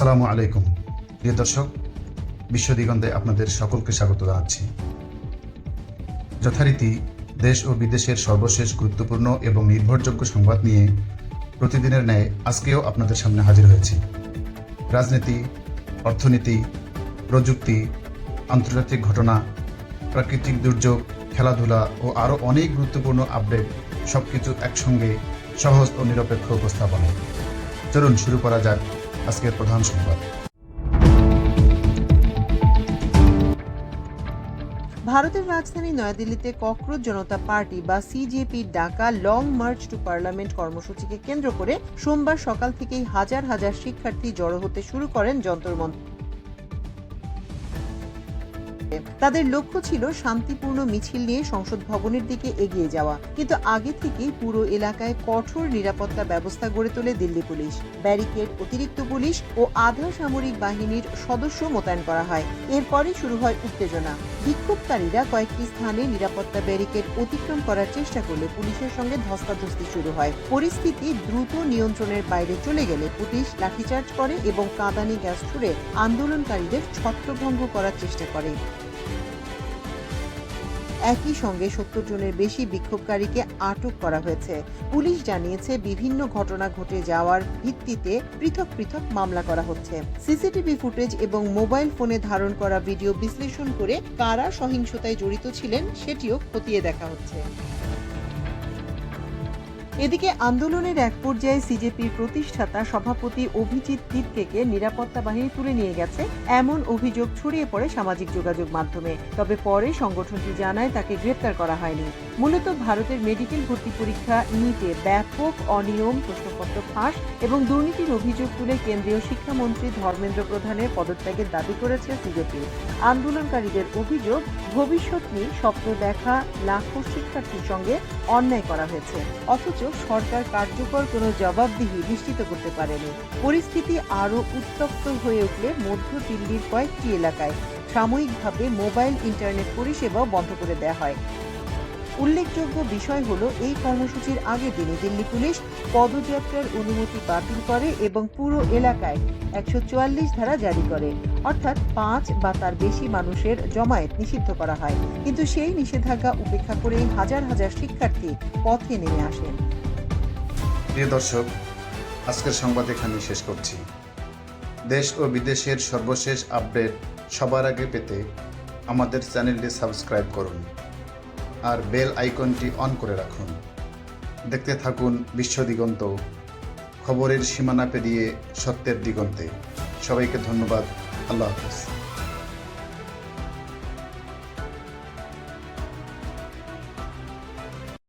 আসসালামু আলাইকুম প্রিয় দর্শক, বিশ্ব দিগন্তে আপনাদের সকলকে স্বাগত জানাচ্ছি। যথারীতি দেশ ও বিদেশের সর্বশেষ গুরুত্বপূর্ণ এবং নির্ভরযোগ্য সংবাদ নিয়ে প্রতিদিনের ন্যায় আজকেও আপনাদের সামনে হাজির হয়েছি। রাজনীতি, অর্থনীতি, প্রযুক্তি, আন্তর্জাতিক ঘটনা, প্রাকৃতিক দুর্যোগ, খেলাধুলা ও আরও অনেক গুরুত্বপূর্ণ আপডেট সবকিছু একসঙ্গে সহজ ও নিরপেক্ষ উপস্থাপনা। চলুন শুরু করা যাক আজকের প্রধান সংবাদ। ভারতের রাজধানী নয়াদিল্লিতে ককরোচ জনতা পার্টি বা সিজেপির ডাকা লং মার্চ টু পার্লামেন্ট কর্মসূচিকে কেন্দ্র করে সোমবার সকাল থেকেই হাজার হাজার শিক্ষার্থী জড়ো হতে শুরু করেন যন্তর মন্তর। তাদের লক্ষ্য ছিল শান্তিপূর্ণ মিছিল নিয়ে সংসদ ভবনের দিকে এগিয়ে যাওয়া, কিন্তু আগে থেকেই পুরো এলাকায় কঠোর নিরাপত্তা ব্যবস্থা গড়ে তোলে দিল্লি পুলিশ। ব্যারিকেড, অতিরিক্ত পুলিশ ও আধা সামরিক বাহিনীর সদস্য মোতায়েন করা হয়। এরপরই শুরু হয় উত্তেজনা। বিক্ষোভকারীরা কয়েকটি স্থানে নিরাপত্তা ব্যারিকেড অতিক্রম করার চেষ্টা করলে পুলিশের সঙ্গে ধস্তাধস্তি শুরু হয়। পরিস্থিতি দ্রুত নিয়ন্ত্রণের বাইরে চলে গেলে পুলিশ লাঠিচার্জ করে এবং কাঁদানি গ্যাস ছুড়ে আন্দোলনকারীদের ছত্রভঙ্গ করার চেষ্টা করে। একই সঙ্গে 70 জনের বেশি বিক্ষোভকারীকে আটক করা হয়েছে। পুলিশ জানিয়েছে বিভিন্ন ঘটনা ঘটে যাওয়ার ভিত্তিতে পৃথক পৃথক মামলা করা হচ্ছে। সিসিটিভি ফুটেজ এবং মোবাইল ফোনে ধারণ করা ভিডিও বিশ্লেষণ করে কারা সহিংসতায় জড়িত ছিলেন সেটিও খতিয়ে দেখা হচ্ছে। এদিকে আন্দোলনের এক পর্যায়ে সিজেপির প্রতিষ্ঠাতা সভাপতি অভিজিৎ তির্কেকে নিরাপত্তা বাহিনী তুলে নিয়ে গেছে এমন অভিযোগ ছড়িয়ে পড়ে সামাজিক যোগাযোগ মাধ্যমে। তবে পরে সংগঠনটি জানায় তাকে গ্রেপ্তার করা হয়নি। মূলত ভারতের মেডিকেল ভর্তি পরীক্ষা নিটে ব্যাপক অনিয়ম, প্রশ্নপত্র ফাঁস এবং দুর্নীতির অভিযোগ তুলে কেন্দ্রীয় শিক্ষামন্ত্রী ধর্মেন্দ্র প্রধানের পদত্যাগের দাবি করেছে সিজেপি। আন্দোলনকারীদের অভিযোগ, ভবিষ্যৎ নিয়ে স্বপ্ন দেখা লাখো শিক্ষার্থীর সঙ্গে অন্যায় করা হয়েছে, অথচ সরকার কার্যকর কোনো জবাবদিহি নিশ্চিত করতে পারেনি। পরিস্থিতি আরও উত্তপ্ত হয়ে উঠলে মধ্য দিল্লির কয়েকটি এলাকায় সাময়িকভাবে মোবাইল ইন্টারনেট পরিষেবাও বন্ধ করে দেওয়া হয়। উল্লেখযোগ্য বিষয় হলো, এই কর্মসূচির আগের দিনে দিল্লি পুলিশ পদযাত্রার অনুমতি বাতিল করে এবং পুরো এলাকায় 144 ধারা জারি করে, অর্থাৎ 5 বা তার বেশি মানুষের জমায়েত নিষিদ্ধ করা হয়। কিন্তু সেই নিষেধাজ্ঞা উপেক্ষা করেই হাজার হাজার শিক্ষার্থী পথে নেমে আসেন। প্রিয় দর্শক, আজকের সংবাদ এখানে শেষ করছি। দেশ ও বিদেশের সর্বশেষ আপডেট সবার আগে পেতে আমাদের চ্যানেলটি সাবস্ক্রাইব করুন আর বেল আইকনটি অন করে রাখুন। দেখতে থাকুন বিশ্ব দিগন্ত, খবরের সীমানা পেরিয়ে সত্যের দিগন্তে। সবাইকে ধন্যবাদ। আল্লাহ হাফেজ।